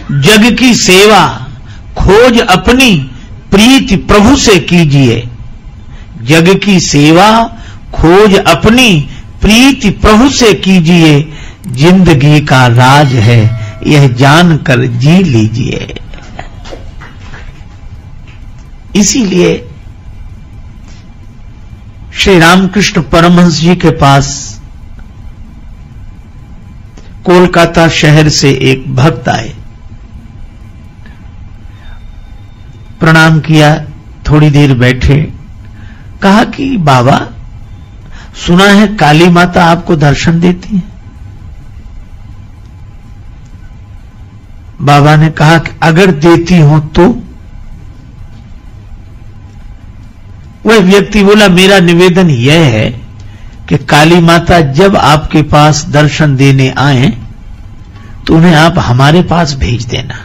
जग की सेवा खोज अपनी प्रीति प्रभु से कीजिए। जग की सेवा खोज अपनी प्रीति प्रभु से कीजिए। जिंदगी का राज है यह जानकर जी लीजिए। इसीलिए श्री रामकृष्ण परमहंस जी के पास कोलकाता शहर से एक भक्त आए, प्रणाम किया, थोड़ी देर बैठे, कहा कि बाबा सुना है काली माता आपको दर्शन देती है। बाबा ने कहा कि अगर देती हो तो। वह व्यक्ति बोला मेरा निवेदन यह है कि काली माता जब आपके पास दर्शन देने आए तो उन्हें आप हमारे पास भेज देना।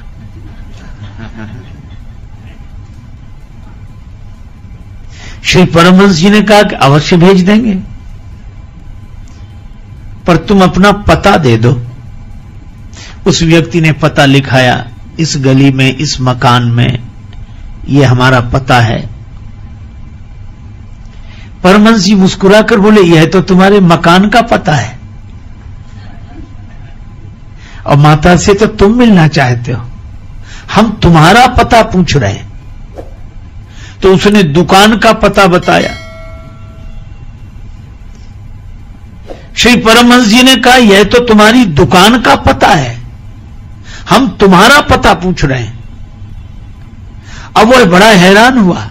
श्री परमहंस जी ने कहा कि अवश्य भेज देंगे, पर तुम अपना पता दे दो। उस व्यक्ति ने पता लिखाया, इस गली में, इस मकान में, ये हमारा पता है। परमहंस जी मुस्कुराकर बोले यह तो तुम्हारे मकान का पता है और माता से तो तुम मिलना चाहते हो, हम तुम्हारा पता पूछ रहे हैं। तो उसने दुकान का पता बताया। श्री परमहंस जी ने कहा यह तो तुम्हारी दुकान का पता है, हम तुम्हारा पता पूछ रहे हैं। अब वह बड़ा हैरान हुआ।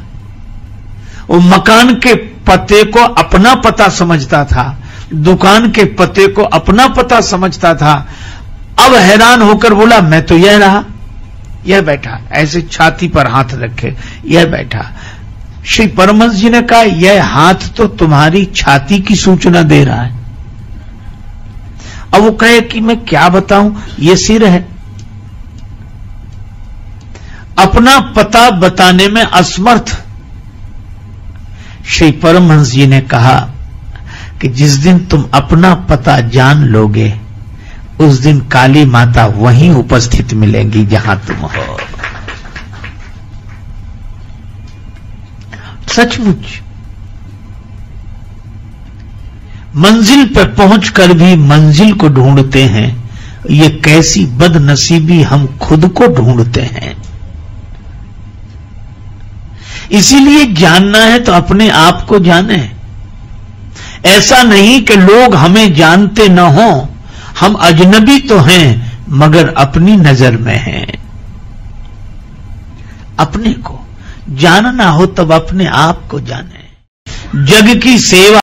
वो मकान के पते को अपना पता समझता था, दुकान के पते को अपना पता समझता था। अब हैरान होकर बोला मैं तो यह रहा, यह बैठा, ऐसे छाती पर हाथ रखे यह बैठा। श्री परमहंस जी ने कहा यह हाथ तो तुम्हारी छाती की सूचना दे रहा है। अब वो कहे कि मैं क्या बताऊं, ये सिर है। अपना पता बताने में असमर्थ श्री परमहंस जी ने कहा कि जिस दिन तुम अपना पता जान लोगे उस दिन काली माता वहीं उपस्थित मिलेंगी जहां तुम हो। सचमुच मंजिल पर पहुंचकर भी मंजिल को ढूंढते हैं। ये कैसी बदनसीबी, हम खुद को ढूंढते हैं। इसीलिए जानना है तो अपने आप को जाने। ऐसा नहीं कि लोग हमें जानते न हो, हम अजनबी तो हैं मगर अपनी नजर में हैं। अपने को जानना हो तब अपने आप को जाने। जग की सेवा